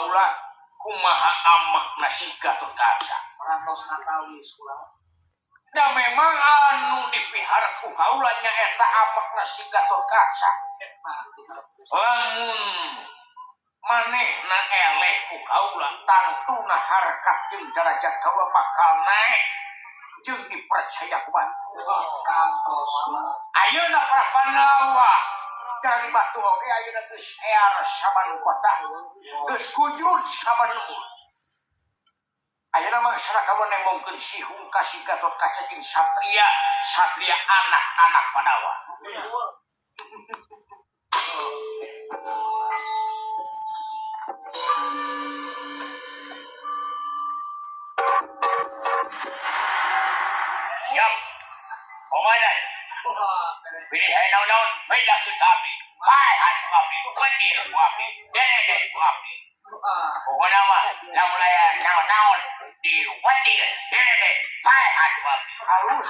kaula kumaha amakna si Gatot Kaca. Da memang anu dipihara ku kaula nyaeta amakna si Gatot Kaca. Lamun manehna eleh ku kaula tantuna harkat jeung derajat kaula bakal naik jeung dipercaya ku ayeuna para Pandawa dari batu oge ayeuna geus ear sabanu kota geus kujur sabanu lembur ayeuna masyarakat kaula nemongkeun sihung ka si Gatot Kaca jeung satria anak-anak Pandawa. Siap, komandan. Pilih naon-naon, beda ke kami. Baik hati kami, bedir kami, dede kami. Pokoknya mah, naon-naon, naon-naon, di bedir, dede, baik hati kami. Halus.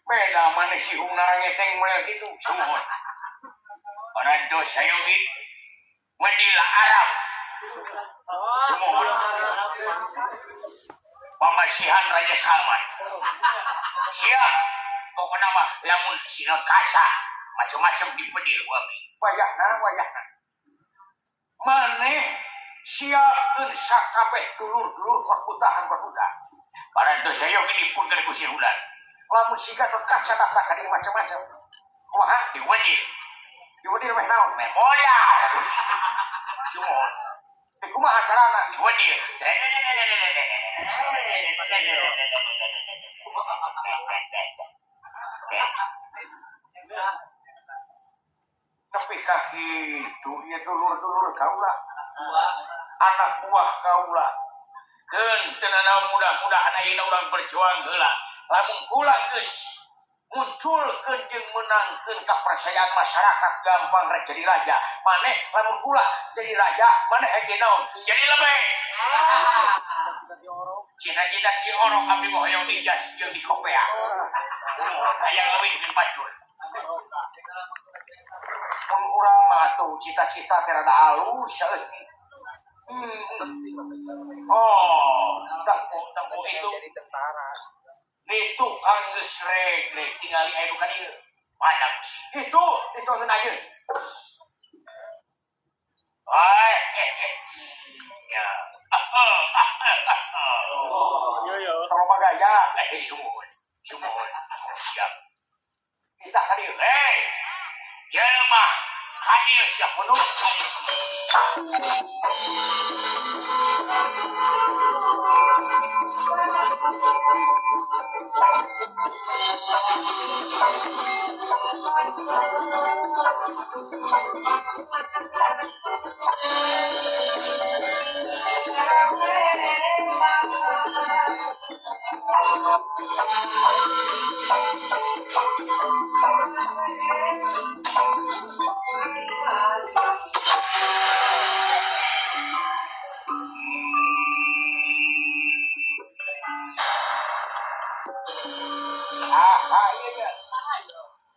Beda mana si hung narangeteng mulai gitu, sumuhun. Orang itu sayogi, menila Arab. Sumuhun. Pemasihan Raja Salman. Siap. Pokoknya mah lamun sinot kasa macam-macam dipedir kami. Wayahna. Maneh siapkeun sakabeh dulur-dulur perputahan. Parantos sayo dipunten ku si Hulan. Lamun si Gatot Kaca datang ka dieu macam-macam. Kumaha diwedir. Diwedir meh naon? Meh boya. Cumon. Kumaha carana diwedir? Tapi kaki itu ya dulur-dulur kaula anak buah kaula tenana mudah-mudahan ayeuna urang berjuang heula lamun kula geus munculkeun jeung menangkeun kepercayaan masyarakat gampang rek jadi raja maneh lamun kula jadi raja maneh hege naon jadi lebih cita-cita si orok abdi mah hoyong ijaz jeung di kopea hayang leuwih jeung pacul urang mah tuh cita-cita teh rada halus saeutik tempo itu itu kang geus rek tingali aya nu ka dieu padang sih itu ngeun ayeun ya kalau bagaya sumuhun siap kita ka dieu jelema hadir siap menurut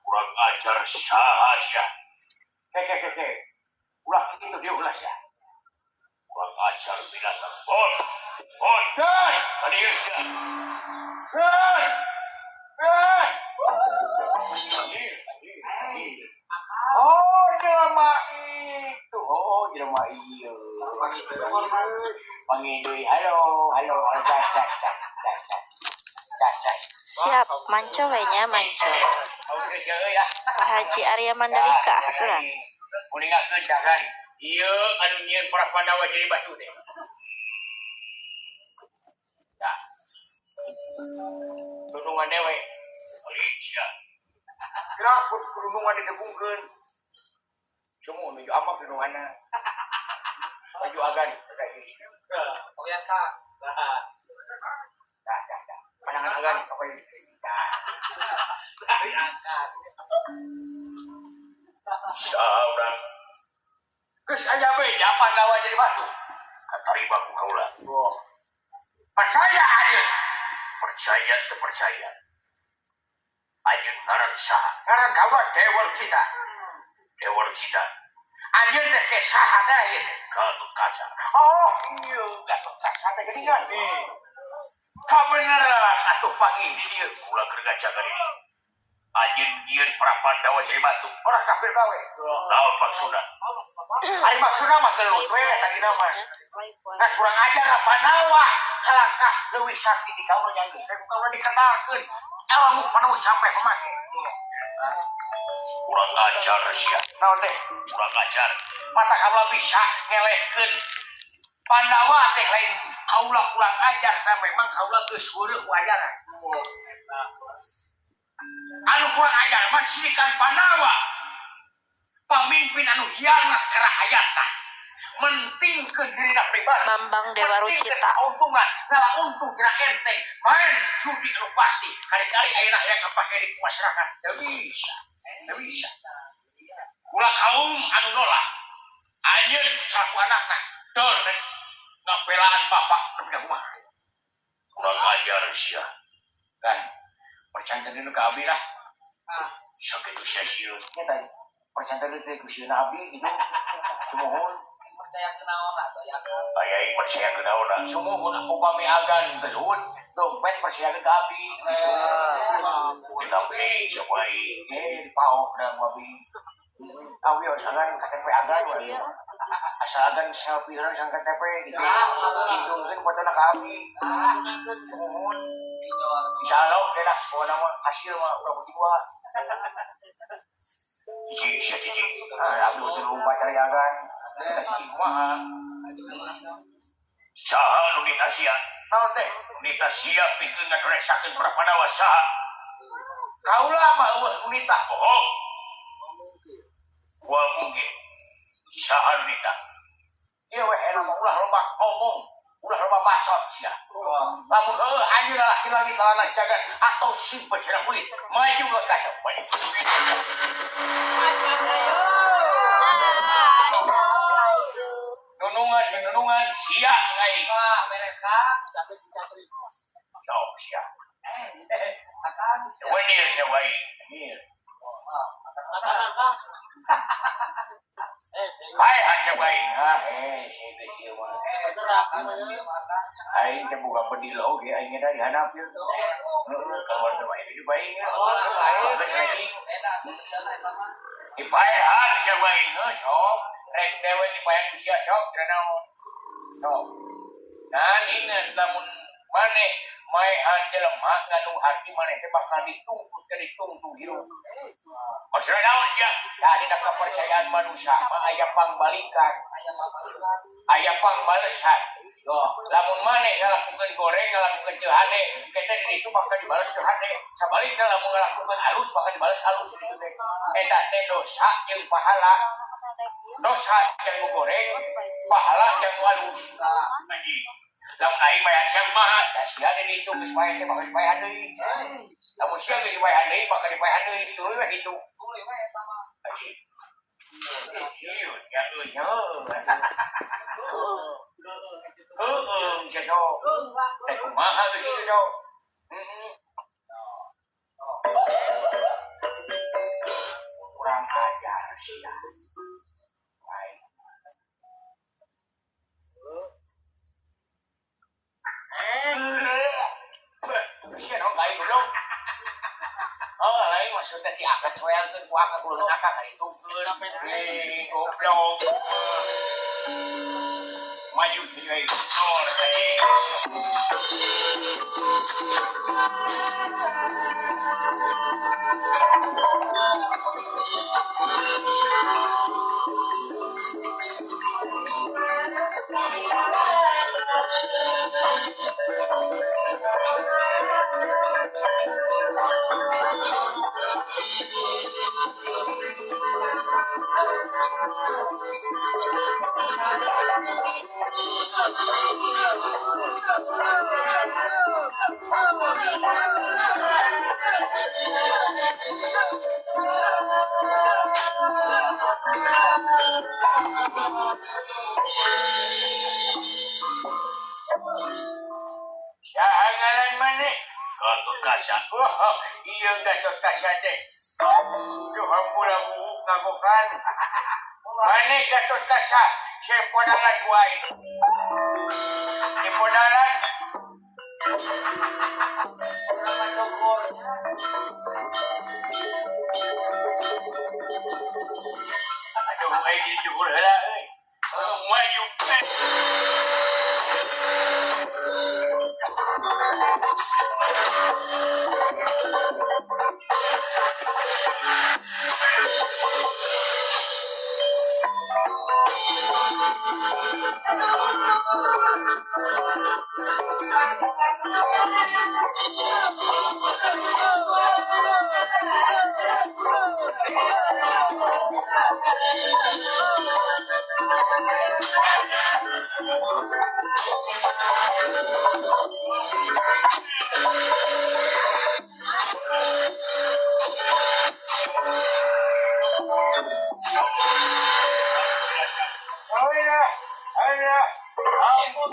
kurang ajar sahasya ulah itu dia ulah ya kurang ajar binatang bon tadi ya jelema iya pangidui halo Siap, manco wenya manco. Pak Haji Arya Mandalika aturan. Kuningakeun dagan. Ieu anu nyieun para Pandawa jadi batu teh. Tah. Tunungan dewe. Malaysia. Gerak tunungan digabungkeun. Semua menuju amak tununganna. Baju agan kayak ini. Oh ya sa. Dah. Pandangan agan apa ini? Dari angkat. Saurang. Geus aya beja Pandawa jadi batu. Katarima ku kaula. Percaya aja. Percaya teu percaya. Ayeuna ngaran saha? Ngaran kaula Dewar Cita. Anjeun teh ke saha teh ieu? Gatot kaca. Oh, iya, Gatot kaca teh geuningan. Kabeneran atuh panggih di dieu. Ulah keur gacagan ini. Anjeun dieun para Pandawa jadi batu. Orang kafir gawe. Naon maksudna? Ari maksudna mah gelut we tadi nama. Kan kurang ajar Pandawa. Kalangkah leuwih sakti di kaula yang geus kaula dikenalkeun. Ilmu penuh sampai pemake. Kurang ajar sia. Naon teh? Kurang ajar. Mata kaula bisa ngelehkeun Pandawa teh lain kaula kurang ajar karena memang kaula geus heureuk wajaran. Anu kurang ajar mah sirikan Pandawa. Pamimpin anu hianat kerahayatan. Mentingkeun dirina pribadi. Bambang Dewa Rucita. Keuntungan, ngalah untung dina enteng. Main judi anu pasti. Kali-kali ayeuna hayang kapake di masyarakat. Teu bisa. Teu bisa. Ulah kaum anu nolak. Anjeun selaku anakna. Dor teh ngabelaan bapak nepi ka kumaha. Kurang ajar sia. Kan percantan dulu ke Abi lah. Sakitu sia sieun. Nya teh percantan teh ku sieun Abi gitu. Sumohon. Percaya kenaon atuh ya. Aya percaya kenaon. Sumohon upami agan gelut, dompet percaya ke Abi. Tapi cobai dipaok na Abi. Abi agan KTP agan we. Asal agan selfie-an sang KTP gitu. Hidungkeun fotona ka Abi. Sumohon. Insyaallah deh lah, bawa nama hasil mah udah berdua. Cici. Aku betul lupa cari agan. Kita cici kumaha. Saha Nunita sia. Naon teh? Nunita sia pikeun ngadoreksakeun para Pandawa saha. Kaula mah eueuh Nunita. Bohong. Wah mungkin. Saha Nunita. Ieu we enak ulah loba ngomong. Ulah loba bacot sia. Lamun heueuh anjeun laki-laki kalana jagat atau si pecerah kulit maju ke kaca. Nunungan sia ngai. Beres ka? Yo sia. Wenir sia wae. Hai haja bae. Saya teh ieu mah. Aing teh boga pedilo ge aing da dihanap ieu. Kawan teh bae di bae. Dipaehan sia bae sok. Rek dewe dipaehan sia sok naon. Sok. Dan ingat lamun maneh maehan jelema nganu hati maneh teh bakal ditungtut ke ditungtung hirup. Maksudna naon sia? Da dina kepercayaan manusia mah aya pangbalikan, aya pangbalesan. Lamun maneh ngalakukeun goreng, ngalakukeun teu hade, kita di ditu bakal dibales teu hade. Sabalikna lamun ngalakukeun halus bakal dibales halus ditu teh. Eta teh dosa jeung pahala. Dosa yang goreng, pahala yang halus. Lamun aing mah sia mah, da sia di ditu geus bae teh bakal dipaehan deui. Lamun sia geus dipaehan deui bakal dipaehan deui ditu we kitu. Aji. Ieu ya euy. Sia sok. Teh kumaha geus kitu sok. Kurang ajar sia. Bisa dong baik dong. Oh lain maksudnya diangkat soal tuh ku angkat ulun akak hari itu goblok. Maju sih guys. Oh tadi. Jangan mana? Gatot kaca. Oh, iya Gatot kaca deh. Johan pula buuk ngagokan. Mane Gatot Kaca, saya podalan kuai. Di podalan. Nama syukurnya. Aduh, ini syukur lah, maju. Ampun,